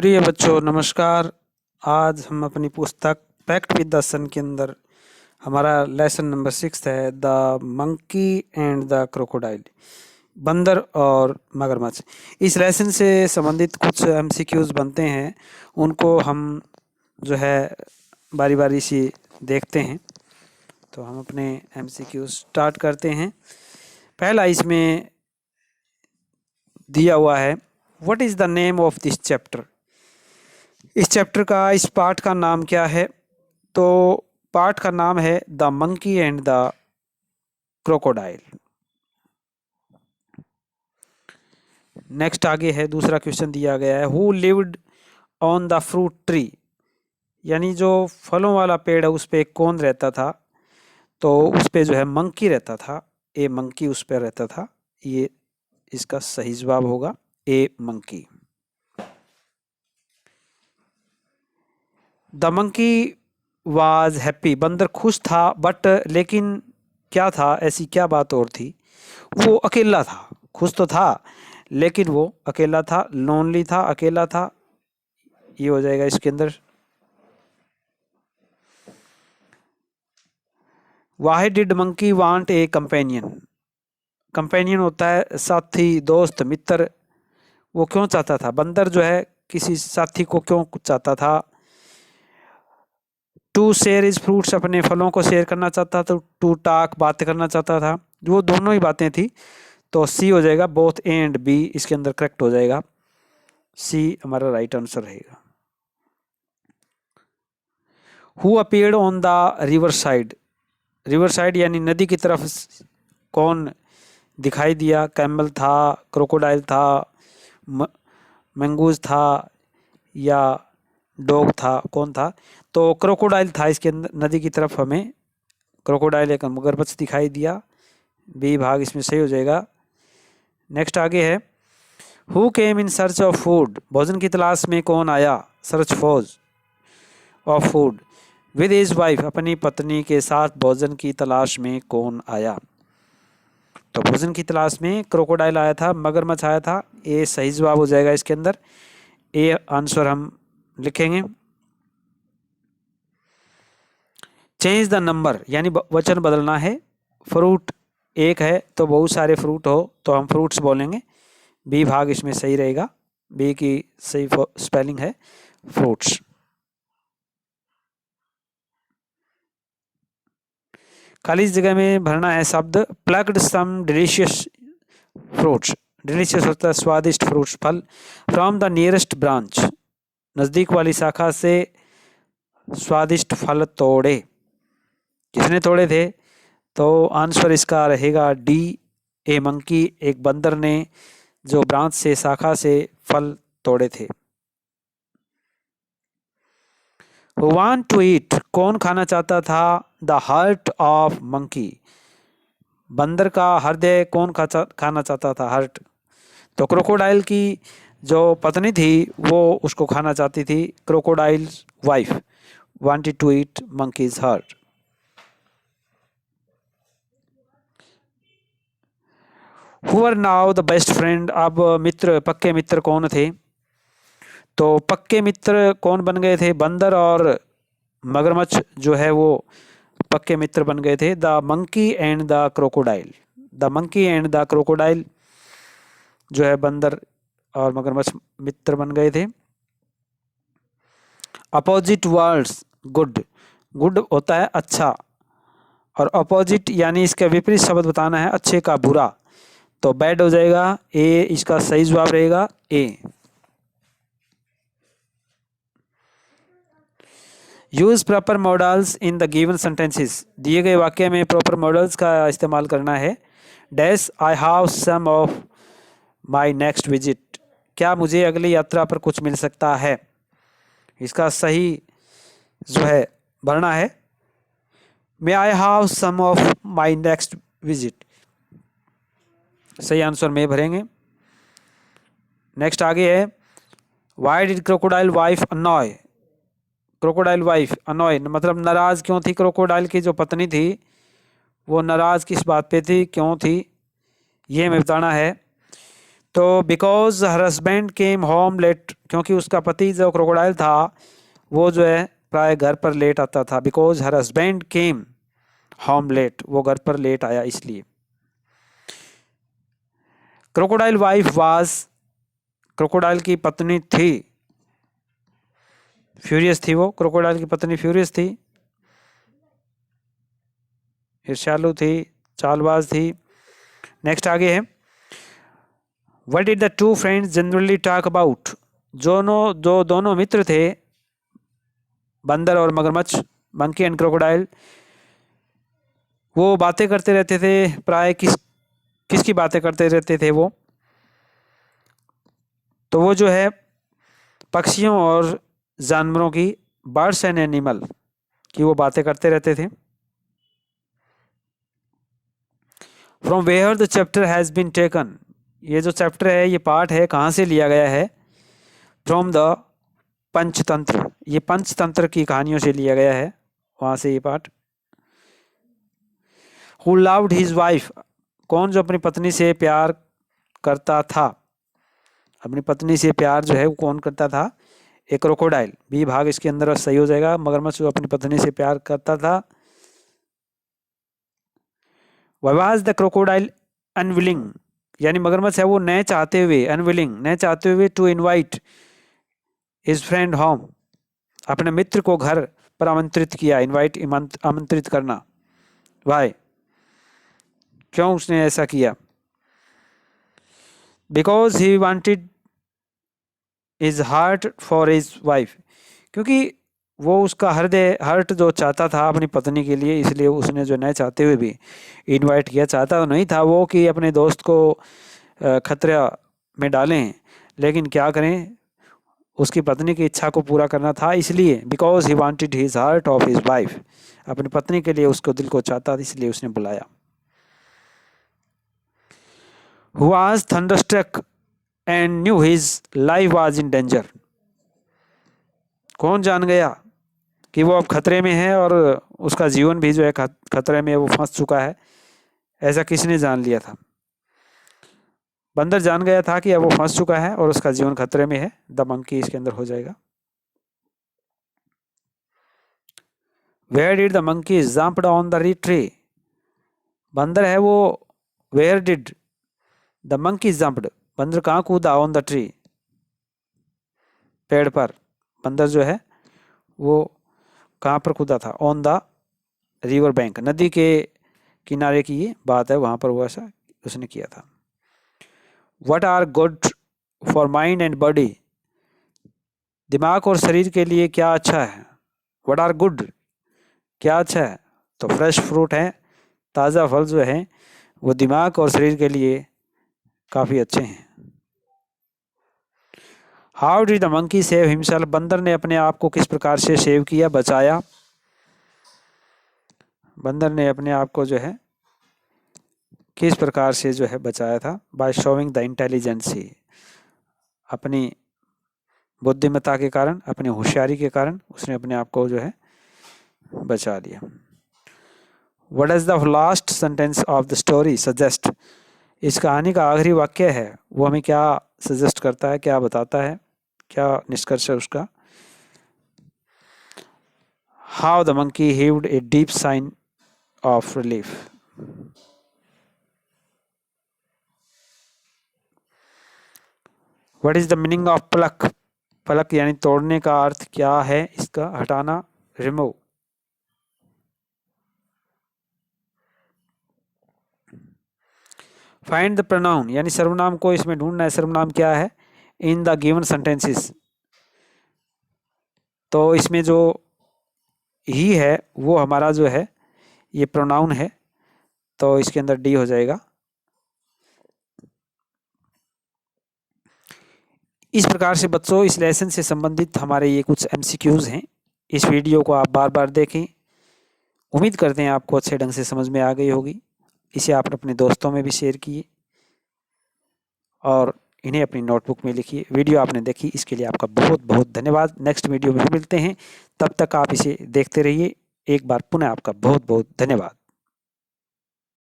प्रिय बच्चों नमस्कार। आज हम अपनी पुस्तक पैक्ट विद द सन के अंदर हमारा लेसन नंबर 6 है the monkey and the crocodile, बंदर और मगरमच्छ। इस लेसन से संबंधित कुछ एमसीक्यूज बनते हैं, उनको हम जो है बारी बारी से देखते हैं। तो हम अपने एमसीक्यूज स्टार्ट करते हैं। पहला इसमें दिया हुआ है, what is the name of this chapter. इस चैप्टर का, इस पार्ट का नाम क्या है? तो पार्ट का नाम है the monkey and the crocodile. Next आगे है, दूसरा क्वेश्चन दिया गया है, who lived on the fruit tree, यानी जो फलों वाला पेड़ है उस पे कौन रहता था? तो उस पे जो है मंकी रहता था, ए मंकी उस पे रहता था। ये इसका सही जवाब होगा a monkey. The monkey was happy, बंदर खुश था, बट लेकिन क्या था, ऐसी क्या बात और थी? वो अकेला था। खुश तो था लेकिन वो अकेला था, लोनली था, अकेला था। ये हो जाएगा इसके अंदर। Why did monkey want a companion, companion होता है साथी, दोस्त, मित्र। वो क्यों चाहता था, बंदर जो है किसी साथी को क्यों चाहता था? टू शेयर इज फ्रूट्स, अपने फलों को शेयर करना चाहता था। टू टाक, बातें करना चाहता था। वो दोनों ही बातें थी। तो सी हो जाएगा, बोथ ए एंड बी इसके अंदर करेक्ट हो जाएगा। सी हमारा राइट आंसर रहेगा। Who appeared on the river side, river side यानी नदी की तरफ कौन दिखाई दिया? कैमल था, क्रोकोडाइल था, मंगूज था या डॉग था, कौन था? तो क्रोकोडाइल था इसके अंदर। नदी की तरफ हमें क्रोकोडाइल एक मगरमच्छ दिखाई दिया। बी भाग इसमें सही हो जाएगा। नेक्स्ट आगे है, who came in search of food, भोजन की तलाश में कौन आया? Search फॉज of food with his wife, अपनी पत्नी के साथ भोजन की तलाश में कौन आया? तो भोजन की तलाश में क्रोकोडाइल आया था, मगरमच्छ आया था। ए सही जवाब हो जाएगा इसके अंदर। ए आंसर हम लिखेंगे। चेंज द नंबर, यानी वचन बदलना है। फ्रूट एक है तो बहुत सारे फ्रूट हो तो हम फ्रूट्स बोलेंगे। बी भाग इसमें सही रहेगा। बी की सही स्पेलिंग है फ्रूट्स। खाली इस जगह में भरना है शब्द प्लग्ड सम डिलीशियस फ्रूट्स। डिलीशियस होता है स्वादिष्ट फ्रूट्स, फल। फ्रॉम द नियरेस्ट ब्रांच, नजदीक वाली शाखा से स्वादिष्ट फल तोड़े। किसने तोड़े थे? तो आंसर इसका रहेगा डी, ए मंकी, एक बंदर ने जो ब्रांच से, शाखा से फल तोड़े थे। वांट टू ईट, कौन खाना चाहता था? द हार्ट ऑफ मंकी, बंदर का हृदय कौन खाना चाहता था? हार्ट। तो क्रोकोडाइल की जो पत्नी थी वो उसको खाना चाहती थी। Crocodile wife wanted to eat monkey's heart. Who are now the best friend, अब मित्र, पक्के मित्र कौन थे? तो पक्के मित्र कौन बन गए थे? बंदर और मगरमच्छ जो है वो पक्के मित्र बन गए थे। The monkey and the crocodile, the monkey and the crocodile जो है बंदर और मगरमच्छ मित्र बन गए थे। अपोजिट वर्ड्स, गुड, गुड होता है अच्छा, और अपोजिट यानी इसका विपरीत शब्द बताना है, अच्छे का बुरा। तो बैड हो जाएगा। ए इसका सही जवाब रहेगा A. Use proper modals in the given sentences, दिए गए वाक्य में प्रॉपर मॉडल्स का इस्तेमाल करना है। Dash I have some of my next visit, क्या मुझे अगली यात्रा पर कुछ मिल सकता है? इसका सही जो है भरना है may I have some of my next visit, सही आंसर में भरेंगे। नेक्स्ट आगे है, why did crocodile wife annoy, crocodile wife annoy मतलब नाराज क्यों थी? क्रोकोडाइल की जो पत्नी थी वो नाराज किस बात पे थी, क्यों थी, ये हमें बताना है। तो because her husband came home late, क्योंकि उसका पति जो क्रोकोडाइल था वो जो है प्राय घर पर लेट आता था। Because her husband came home late, वो घर पर लेट आया इसलिए। क्रोकोडाइल वाइफ वाज, क्रोकोडाइल की पत्नी थी, फ्यूरियस थी वो, क्रोकोडाइल की पत्नी फ्यूरियस थी, ईर्ष्यालु थी, चालबाज थी। नेक्स्ट आगे है, what did the two friends generally talk about, जो दोनों मित्र थे, बंदर और मगरमच्छ, मंकी एंड क्रोकोडाइल, वो बातें करते रहते थे प्राय किसकी बातें करते रहते थे वो, तो वो जो है पक्षियों और जानवरों की, बर्ड्स एंड एनिमल की वो बातें करते रहते थे। From where the chapter has been taken, ये जो चैप्टर है, ये पाठ है, कहाँ से लिया गया है? फ्रॉम द पंचतंत्र, ये पंचतंत्र की कहानियों से लिया गया है, वहाँ से ये पाठ। हु लव्ड हिज वाइफ, कौन जो अपनी पत्नी से प्यार करता था, अपनी पत्नी से प्यार जो है वो कौन करता था? एक क्रोकोडाइल, बी भाग इसके अंदर सही हो जाएगा। मगरमच्छ जो अपनी पत्नी से प्यार करता था। वाज द क्रोकोडाइल अनविलिंग, यानी मगरमच्छ है वो न चाहते हुए, अनविलिंग न चाहते हुए, to invite his friend home, अपने मित्र को घर पर आमंत्रित किया। इनवाइट आमंत्रित करना। वाई, क्यों उसने ऐसा किया? Because he wanted his heart for his wife, क्योंकि वो उसका हृदय हर्ट जो चाहता था अपनी पत्नी के लिए, इसलिए उसने जो न चाहते हुए भी इनवाइट किया। चाहता तो नहीं था वो कि अपने दोस्त को खतरे में डालें, लेकिन क्या करें, उसकी पत्नी की इच्छा को पूरा करना था, इसलिए because he wanted his heart of his wife, अपनी पत्नी के लिए उसको दिल को चाहता था, इसलिए उसने बुलाया। Who was thunderstruck and knew his life was in danger, कौन जान गया कि वो अब खतरे में है और उसका जीवन भी जो है खतरे में, वो फंस चुका है। ऐसा किसने जान लिया था? बंदर जान गया था कि अब वो फंस चुका है और उसका जीवन खतरे में है। द मंकी इसके अंदर हो जाएगा। Where did the monkey jumped on the tree, बंदर है वो, where did the monkey jumped, बंदर कहाँ कूदा? ऑन द ट्री, पेड़ पर। बंदर जो है वो कहाँ पर कूदा था? ऑन द रिवर बैंक, नदी के किनारे की ये बात है, वहाँ पर वो ऐसा उसने किया था। What are good for mind and body, दिमाग और शरीर के लिए क्या अच्छा है? व्हाट आर गुड, क्या अच्छा है? तो फ्रेश फ्रूट है, ताज़ा फल जो है वो दिमाग और शरीर के लिए काफ़ी अच्छे हैं। How did the monkey save himself, बंदर ने अपने आप को किस प्रकार से सेव किया, बचाया? बंदर ने अपने आप को जो है किस प्रकार से जो है बचाया था? बाय शोविंग द इंटेलिजेंसी, अपनी बुद्धिमत्ता के कारण, अपनी होशियारी के कारण उसने अपने आप को जो है बचा लिया। What is the last sentence of the story suggest, इस कहानी का आखिरी वाक्य है वो हमें क्या सजेस्ट करता है, क्या बताता है, क्या निष्कर्ष है उसका? How the monkey heaved a deep sign of relief, what is the meaning of pluck, pluck यानी तोड़ने का अर्थ क्या है इसका? हटाना, रिमूव। फाइंड द प्रोनाउन, यानी सर्वनाम को इसमें ढूंढना है। सर्वनाम क्या है? इन द गिवन सेंटेंसेस, तो इसमें जो ही है वो हमारा जो है ये प्रोनाउन है, तो इसके अंदर डी हो जाएगा। इस प्रकार से बच्चों इस लेसन से संबंधित हमारे ये कुछ एमसीक्यूज हैं। इस वीडियो को आप बार बार देखें। उम्मीद करते हैं आपको अच्छे ढंग से समझ में आ गई होगी। इसे आप अपने दोस्तों में भी शेयर किए और इन्हें अपनी नोटबुक में लिखिए। वीडियो आपने देखी इसके लिए आपका बहुत बहुत धन्यवाद। नेक्स्ट वीडियो में मिलते हैं, तब तक आप इसे देखते रहिए। एक बार पुनः आपका बहुत बहुत धन्यवाद।